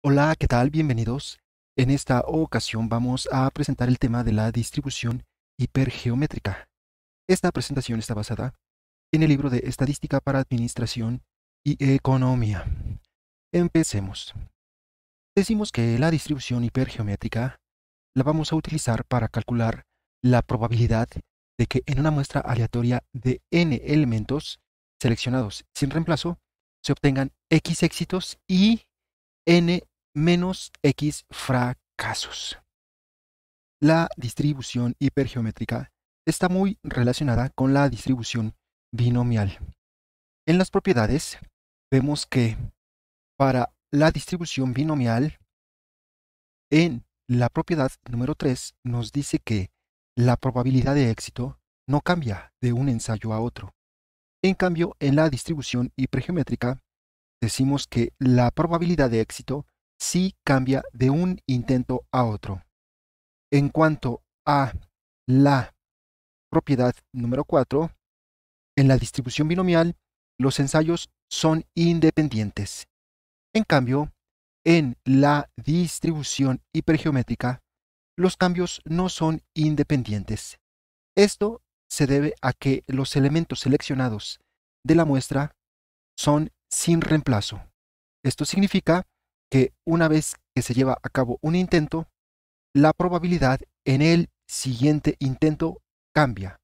Hola, ¿qué tal? Bienvenidos. En esta ocasión vamos a presentar el tema de la distribución hipergeométrica. Esta presentación está basada en el libro de Estadística para Administración y Economía. Empecemos. Decimos que la distribución hipergeométrica la vamos a utilizar para calcular la probabilidad de que en una muestra aleatoria de n elementos seleccionados sin reemplazo se obtengan x éxitos y n menos x fracasos. La distribución hipergeométrica está muy relacionada con la distribución binomial. En las propiedades vemos que para la distribución binomial, en la propiedad número 3 nos dice que la probabilidad de éxito no cambia de un ensayo a otro. En cambio, en la distribución hipergeométrica decimos que la probabilidad de éxito sí cambia de un intento a otro. En cuanto a la propiedad número 4, en la distribución binomial, los ensayos son independientes. En cambio, en la distribución hipergeométrica, los cambios no son independientes. Esto se debe a que los elementos seleccionados de la muestra son sin reemplazo. Esto significa que una vez que se lleva a cabo un intento, la probabilidad en el siguiente intento cambia.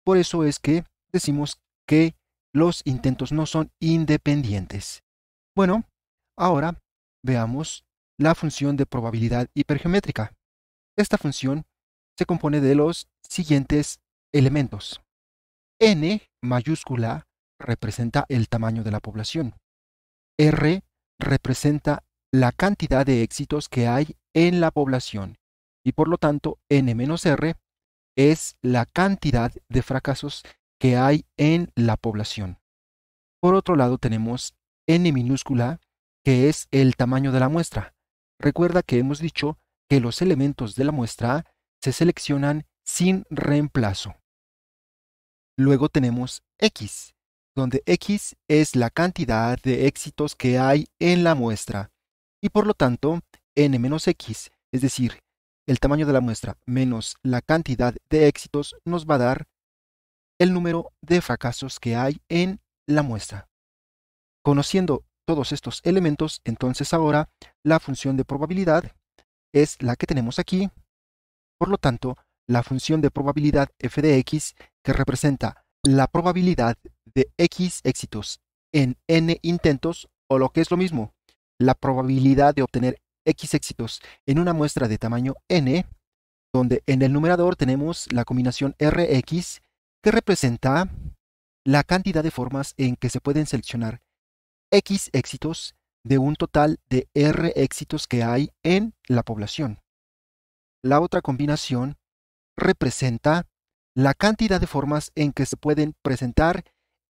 Por eso es que decimos que los intentos no son independientes. Bueno, ahora veamos la función de probabilidad hipergeométrica. Esta función se compone de los siguientes elementos. N mayúscula representa el tamaño de la población. R representa la cantidad de éxitos que hay en la población y por lo tanto n menos r es la cantidad de fracasos que hay en la población. Por otro lado tenemos n minúscula, que es el tamaño de la muestra. Recuerda que hemos dicho que los elementos de la muestra se seleccionan sin reemplazo. Luego tenemos x, donde x es la cantidad de éxitos que hay en la muestra. Y por lo tanto, n menos x, es decir, el tamaño de la muestra menos la cantidad de éxitos, nos va a dar el número de fracasos que hay en la muestra. Conociendo todos estos elementos, entonces ahora la función de probabilidad es la que tenemos aquí. Por lo tanto, la función de probabilidad f de x, que representa la probabilidad de x éxitos en n intentos, o lo que es lo mismo, la probabilidad de obtener x éxitos en una muestra de tamaño n, donde en el numerador tenemos la combinación Rx, que representa la cantidad de formas en que se pueden seleccionar x éxitos de un total de R éxitos que hay en la población. La otra combinación representa la cantidad de formas en que se pueden presentar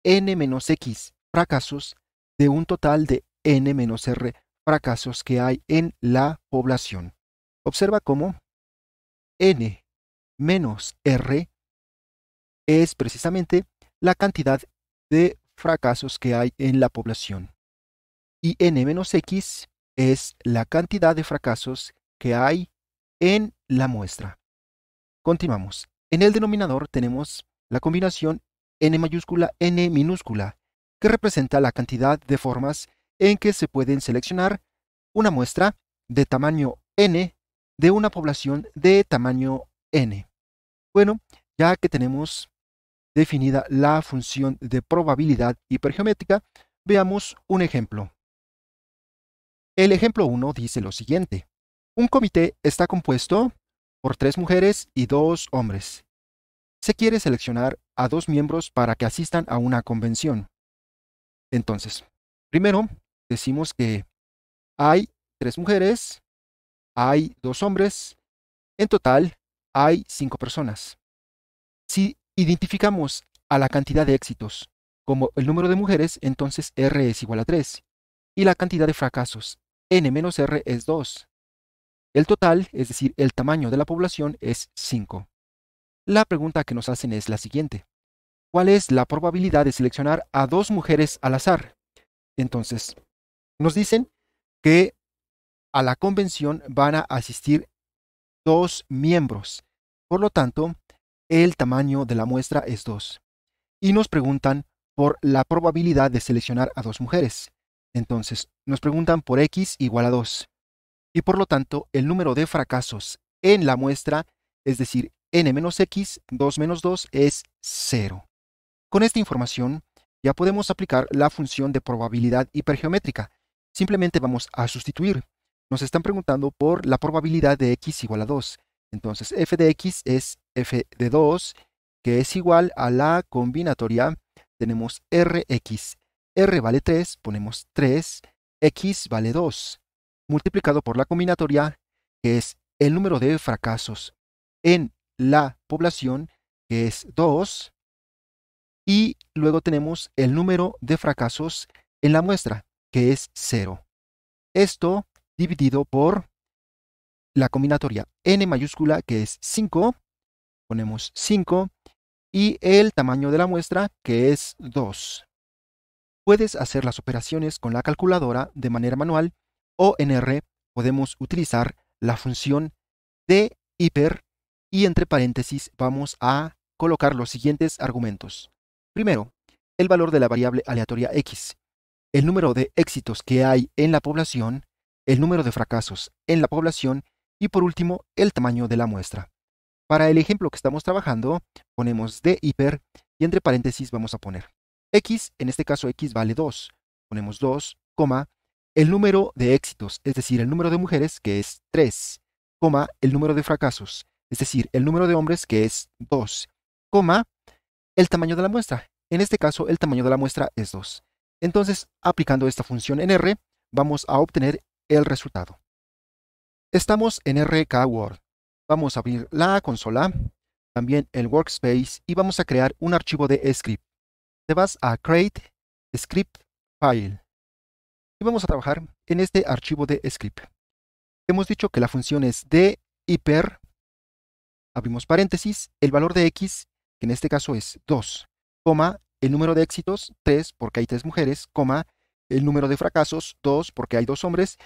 n-x fracasos de un total de n-r fracasos que hay en la población. Observa cómo n menos r es precisamente la cantidad de fracasos que hay en la población y n menos x es la cantidad de fracasos que hay en la muestra. Continuamos. En el denominador tenemos la combinación n mayúscula, n minúscula, que representa la cantidad de formas en que se pueden seleccionar una muestra de tamaño n de una población de tamaño n. Bueno, ya que tenemos definida la función de probabilidad hipergeométrica, veamos un ejemplo. El ejemplo 1 dice lo siguiente. Un comité está compuesto por 3 mujeres y 2 hombres. Se quiere seleccionar a 2 miembros para que asistan a una convención. Entonces, primero decimos que hay 3 mujeres, hay 2 hombres, en total hay 5 personas. Si identificamos a la cantidad de éxitos como el número de mujeres, entonces R es igual a 3 y la cantidad de fracasos, N menos R, es 2. El total, es decir, el tamaño de la población, es 5. La pregunta que nos hacen es la siguiente. ¿Cuál es la probabilidad de seleccionar a 2 mujeres al azar? Entonces, nos dicen que a la convención van a asistir 2 miembros. Por lo tanto, el tamaño de la muestra es 2. Y nos preguntan por la probabilidad de seleccionar a 2 mujeres. Entonces, nos preguntan por X igual a 2. Y por lo tanto, el número de fracasos en la muestra, es decir, n menos x, 2 menos 2, es 0. Con esta información, ya podemos aplicar la función de probabilidad hipergeométrica. Simplemente vamos a sustituir. Nos están preguntando por la probabilidad de x igual a 2. Entonces, f de x es f de 2, que es igual a la combinatoria. Tenemos rx. R vale 3, ponemos 3, x vale 2, multiplicado por la combinatoria, que es el número de fracasos en la población, que es 2, y luego tenemos el número de fracasos en la muestra, que es 0. Esto dividido por la combinatoria n mayúscula, que es 5, ponemos 5, y el tamaño de la muestra, que es 2. Puedes hacer las operaciones con la calculadora de manera manual, o en R podemos utilizar la función de hiper, y entre paréntesis vamos a colocar los siguientes argumentos. Primero, el valor de la variable aleatoria x, el número de éxitos que hay en la población, el número de fracasos en la población y por último el tamaño de la muestra. Para el ejemplo que estamos trabajando, ponemos de hiper y entre paréntesis vamos a poner x, en este caso x vale 2, ponemos 2, el número de éxitos, es decir, el número de mujeres, que es 3, el número de fracasos, es decir, el número de hombres, que es 2, el tamaño de la muestra. En este caso, el tamaño de la muestra es 2. Entonces, aplicando esta función en R, vamos a obtener el resultado. Estamos en RK Word. Vamos a abrir la consola, también el Workspace, y vamos a crear un archivo de script. Te vas a Create Script File. Y vamos a trabajar en este archivo de script. Hemos dicho que la función es de hiper, abrimos paréntesis, el valor de x, que en este caso es 2, el número de éxitos, 3, porque hay 3 mujeres, el número de fracasos, 2, porque hay 2 hombres,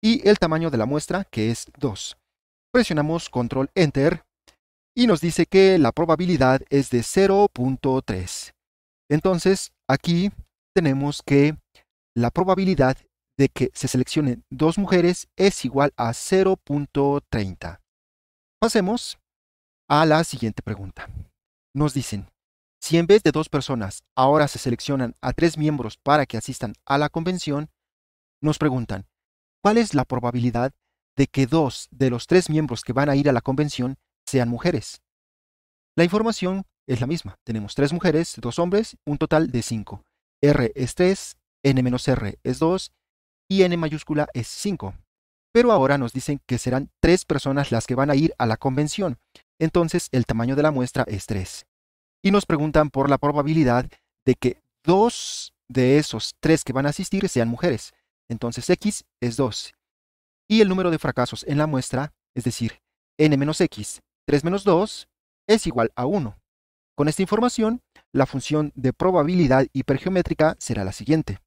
y el tamaño de la muestra, que es 2. Presionamos Control Enter y nos dice que la probabilidad es de 0.3. Entonces, aquí tenemos que la probabilidad de que se seleccionen 2 mujeres es igual a 0.30. Pasemos a la siguiente pregunta. Nos dicen, si en vez de 2 personas ahora se seleccionan a 3 miembros para que asistan a la convención, nos preguntan, ¿cuál es la probabilidad de que 2 de los 3 miembros que van a ir a la convención sean mujeres? La información es la misma. Tenemos 3 mujeres, 2 hombres, un total de 5. R es 3, n menos r es 2 y n mayúscula es 5. Pero ahora nos dicen que serán 3 personas las que van a ir a la convención. Entonces el tamaño de la muestra es 3. Y nos preguntan por la probabilidad de que 2 de esos 3 que van a asistir sean mujeres. Entonces x es 2. Y el número de fracasos en la muestra, es decir, n menos x, 3 menos 2, es igual a 1. Con esta información, la función de probabilidad hipergeométrica será la siguiente.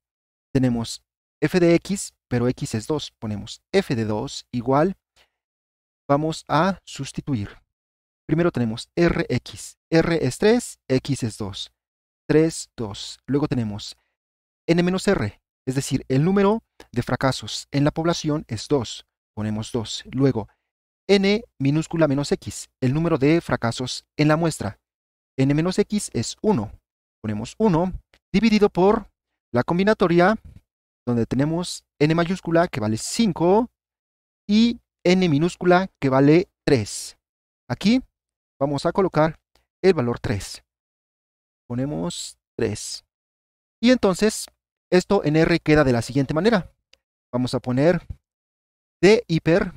Tenemos f de x, pero x es 2. Ponemos f de 2 igual, vamos a sustituir. Primero tenemos rx. R es 3, x es 2. 3, 2. Luego tenemos n menos r, es decir, el número de fracasos en la población es 2. Ponemos 2. Luego, n minúscula menos x, el número de fracasos en la muestra. N menos x es 1. Ponemos 1 dividido por la combinatoria, donde tenemos n mayúscula que vale 5 y n minúscula que vale 3. Aquí vamos a colocar el valor 3. Ponemos 3. Y entonces, esto en R queda de la siguiente manera. Vamos a poner de hiper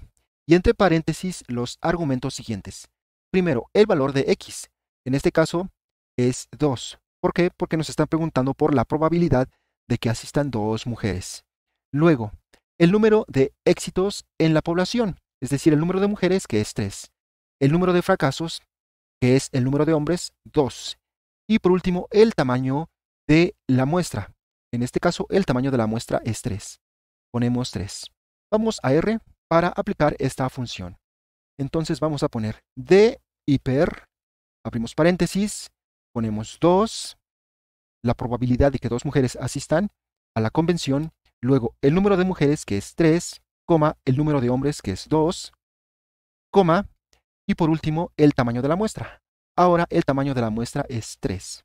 y entre paréntesis los argumentos siguientes. Primero, el valor de x. En este caso es 2. ¿Por qué? Porque nos están preguntando por la probabilidad de que asistan 2 mujeres. Luego, el número de éxitos en la población, es decir, el número de mujeres, que es 3. El número de fracasos, que es el número de hombres, 2. Y por último, el tamaño de la muestra. En este caso, el tamaño de la muestra es 3. Ponemos 3. Vamos a R para aplicar esta función. Entonces vamos a poner D hiper, abrimos paréntesis, ponemos 2, la probabilidad de que dos mujeres asistan a la convención, luego el número de mujeres que es 3, el número de hombres que es 2, y por último el tamaño de la muestra. Ahora el tamaño de la muestra es 3.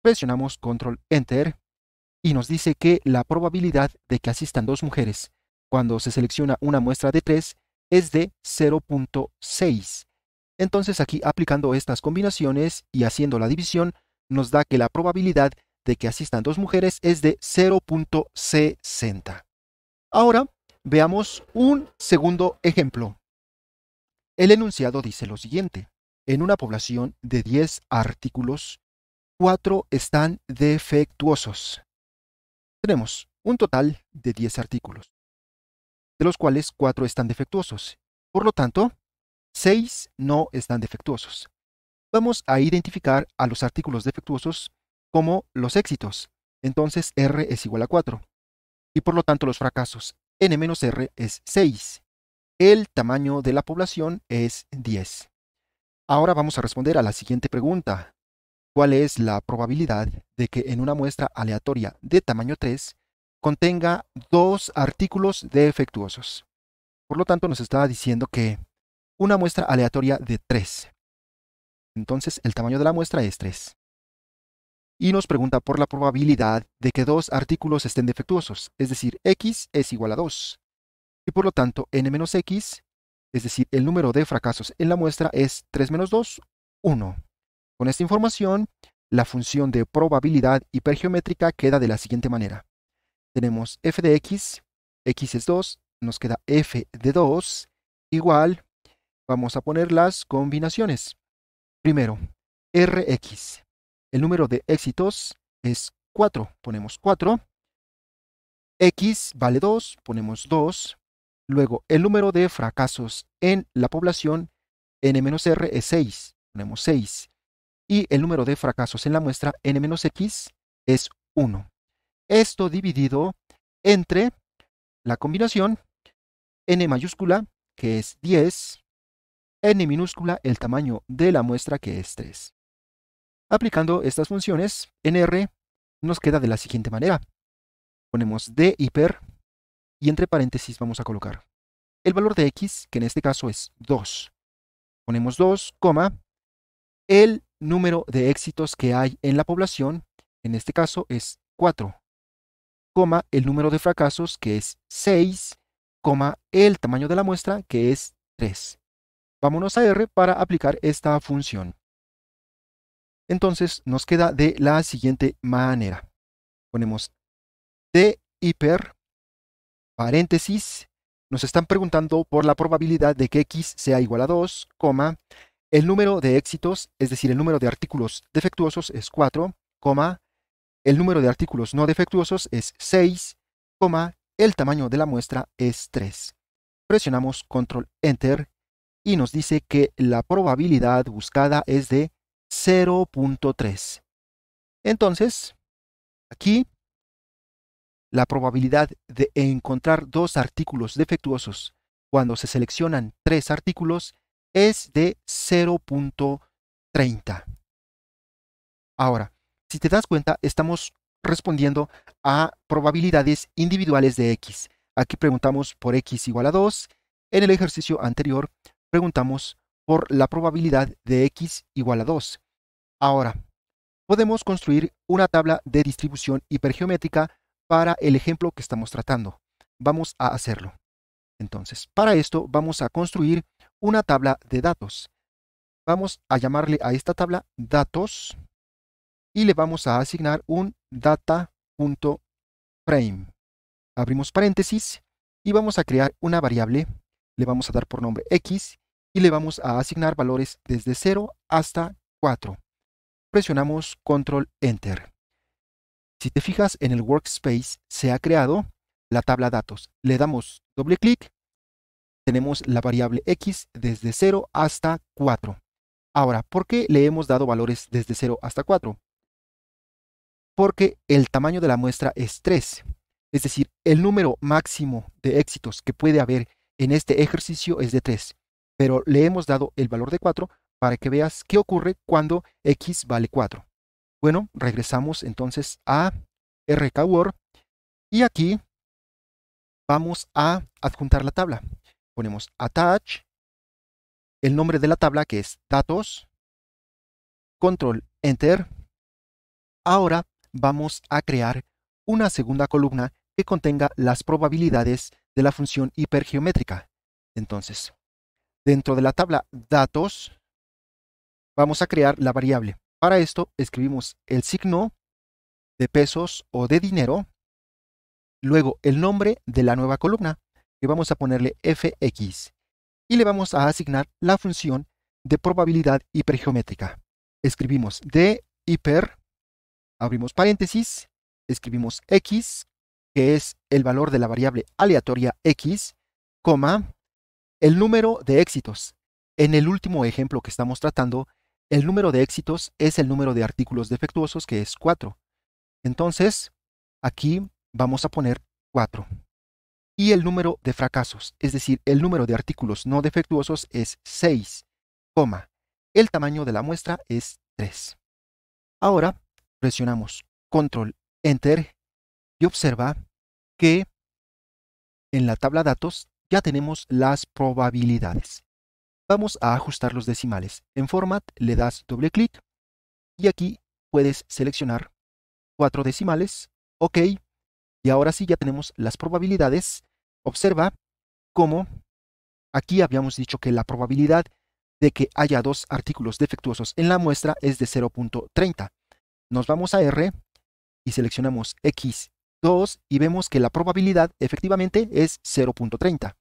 Presionamos Control Enter y nos dice que la probabilidad de que asistan dos mujeres cuando se selecciona una muestra de 3 es de 0.6. Entonces aquí aplicando estas combinaciones y haciendo la división nos da que la probabilidad de que asistan dos mujeres es de 0.60. Ahora veamos un segundo ejemplo. El enunciado dice lo siguiente: en una población de 10 artículos, 4 están defectuosos. Tenemos un total de 10 artículos, de los cuales 4 están defectuosos. Por lo tanto, 6 no están defectuosos. Vamos a identificar a los artículos defectuosos como los éxitos. Entonces R es igual a 4. Y por lo tanto los fracasos N menos R es 6. El tamaño de la población es 10. Ahora vamos a responder a la siguiente pregunta. ¿Cuál es la probabilidad de que en una muestra aleatoria de tamaño 3 contenga dos artículos defectuosos? Por lo tanto, nos está diciendo que una muestra aleatoria de 3. Entonces, el tamaño de la muestra es 3. Y nos pregunta por la probabilidad de que dos artículos estén defectuosos, es decir, X es igual a 2. Y por lo tanto, N menos X, es decir, el número de fracasos en la muestra es 3 menos 2, 1. Con esta información, la función de probabilidad hipergeométrica queda de la siguiente manera. Tenemos f de x es 2, nos queda f de 2, igual, vamos a poner las combinaciones. Primero, Rx, el número de éxitos es 4, ponemos 4. X vale 2, ponemos 2. Luego, el número de fracasos en la población, N menos R es 6, ponemos 6. Y el número de fracasos en la muestra, N menos X, es 1. Esto dividido entre la combinación N mayúscula, que es 10, N minúscula, el tamaño de la muestra, que es 3. Aplicando estas funciones, en R nos queda de la siguiente manera. Ponemos D hiper y entre paréntesis vamos a colocar el valor de X, que en este caso es 2. Ponemos 2, el número de éxitos que hay en la población, en este caso es 4, el número de fracasos, que es 6, el tamaño de la muestra, que es 3. Vámonos a R para aplicar esta función. Entonces nos queda de la siguiente manera. Ponemos D hiper, paréntesis, nos están preguntando por la probabilidad de que X sea igual a 2, el número de éxitos, es decir, el número de artículos defectuosos es 4, el número de artículos no defectuosos es 6, el tamaño de la muestra es 3. Presionamos Control Enter y nos dice que la probabilidad buscada es de 0.3. Entonces, aquí, la probabilidad de encontrar dos artículos defectuosos cuando se seleccionan 3 artículos es de 0.30. Ahora, si te das cuenta, estamos respondiendo a probabilidades individuales de X. Aquí preguntamos por X igual a 2. En el ejercicio anterior, preguntamos por la probabilidad de X igual a 2. Ahora, podemos construir una tabla de distribución hipergeométrica para el ejemplo que estamos tratando. Vamos a hacerlo. Entonces, para esto vamos a construir una tabla de datos. Vamos a llamarle a esta tabla datos y le vamos a asignar un data.frame. Abrimos paréntesis y vamos a crear una variable. Le vamos a dar por nombre X y le vamos a asignar valores desde 0 hasta 4. Presionamos Control Enter. Si te fijas en el workspace, se ha creado la tabla datos. Le damos doble clic. Tenemos la variable X desde 0 hasta 4. Ahora, ¿por qué le hemos dado valores desde 0 hasta 4? Porque el tamaño de la muestra es 3. Es decir, el número máximo de éxitos que puede haber en este ejercicio es de 3, pero le hemos dado el valor de 4 para que veas qué ocurre cuando x vale 4. Bueno, regresamos entonces a RKWord y aquí vamos a adjuntar la tabla. Ponemos attach, el nombre de la tabla que es datos, control enter. Ahora vamos a crear una segunda columna que contenga las probabilidades de la función hipergeométrica. Entonces, dentro de la tabla datos, vamos a crear la variable. Para esto escribimos el signo de pesos o de dinero, luego el nombre de la nueva columna, que vamos a ponerle fx, y le vamos a asignar la función de probabilidad hipergeométrica. Escribimos de hiper, abrimos paréntesis, escribimos x, que es el valor de la variable aleatoria x, coma, el número de éxitos. En el último ejemplo que estamos tratando, el número de éxitos es el número de artículos defectuosos, que es 4. Entonces, aquí vamos a poner 4. Y el número de fracasos, es decir, el número de artículos no defectuosos es 6, el tamaño de la muestra es 3. Ahora presionamos Control Enter y observa que en la tabla datos ya tenemos las probabilidades. Vamos a ajustar los decimales. En Format le das doble clic y aquí puedes seleccionar 4 decimales. OK. Y ahora sí ya tenemos las probabilidades. Observa cómo aquí habíamos dicho que la probabilidad de que haya 2 artículos defectuosos en la muestra es de 0.30. Nos vamos a R y seleccionamos X2 y vemos que la probabilidad efectivamente es 0.30.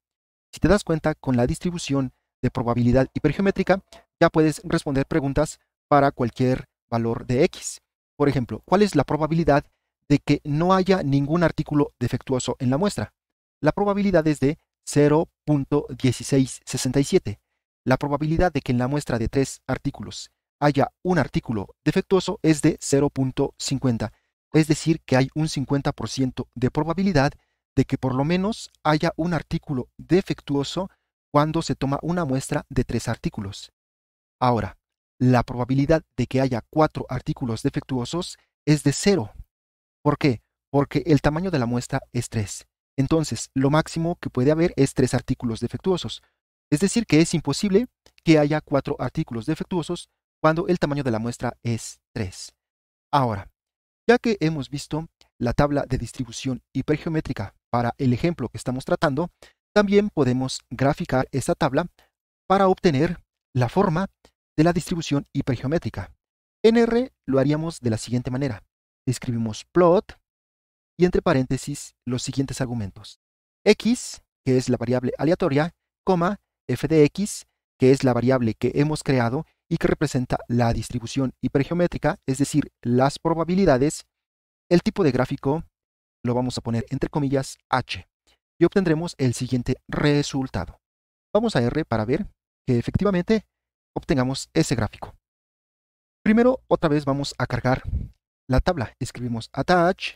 Si te das cuenta, con la distribución de probabilidad hipergeométrica ya puedes responder preguntas para cualquier valor de X. Por ejemplo, ¿cuál es la probabilidad de que no haya ningún artículo defectuoso en la muestra? La probabilidad es de 0.1667. La probabilidad de que en la muestra de 3 artículos haya un artículo defectuoso es de 0.50. Es decir, que hay un 50% de probabilidad de que por lo menos haya un artículo defectuoso cuando se toma una muestra de 3 artículos. Ahora, la probabilidad de que haya 4 artículos defectuosos es de 0. ¿Por qué? Porque el tamaño de la muestra es 3. Entonces, lo máximo que puede haber es 3 artículos defectuosos. Es decir, que es imposible que haya 4 artículos defectuosos cuando el tamaño de la muestra es 3. Ahora, ya que hemos visto la tabla de distribución hipergeométrica para el ejemplo que estamos tratando, también podemos graficar esta tabla para obtener la forma de la distribución hipergeométrica. En R lo haríamos de la siguiente manera. Escribimos plot y entre paréntesis los siguientes argumentos. X, que es la variable aleatoria, coma, f de x, que es la variable que hemos creado y que representa la distribución hipergeométrica, es decir, las probabilidades. El tipo de gráfico lo vamos a poner entre comillas h y obtendremos el siguiente resultado. Vamos a R para ver que efectivamente obtengamos ese gráfico. Primero, otra vez vamos a cargar la tabla. Escribimos attach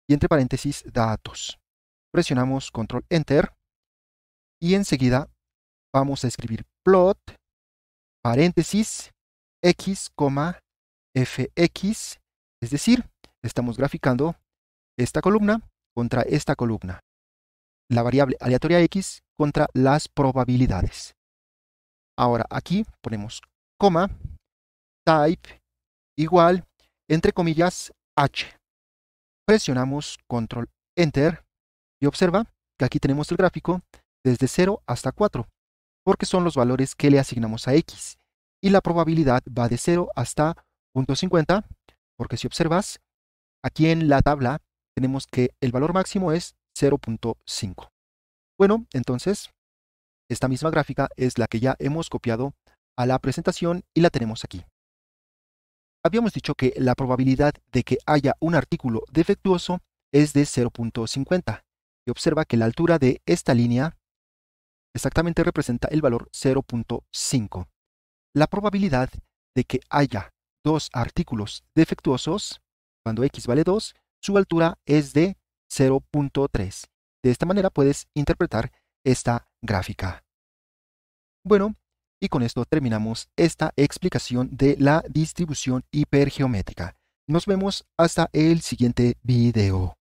y entre paréntesis datos. Presionamos Control Enter y enseguida vamos a escribir plot, paréntesis, x, fx, es decir, estamos graficando esta columna contra esta columna. La variable aleatoria x contra las probabilidades. Ahora aquí ponemos coma, type, igual, entre comillas, h. Presionamos Control Enter y observa que aquí tenemos el gráfico desde 0 hasta 4, porque son los valores que le asignamos a x. Y la probabilidad va de 0 hasta 0.50, porque si observas, aquí en la tabla tenemos que el valor máximo es 0.5. Bueno, entonces, esta misma gráfica es la que ya hemos copiado a la presentación y la tenemos aquí. Habíamos dicho que la probabilidad de que haya un artículo defectuoso es de 0.50. Y observa que la altura de esta línea exactamente representa el valor 0.5. La probabilidad de que haya 2 artículos defectuosos, cuando x vale 2, su altura es de 0.3. De esta manera puedes interpretar esta gráfica. Bueno, y con esto terminamos esta explicación de la distribución hipergeométrica. Nos vemos hasta el siguiente video.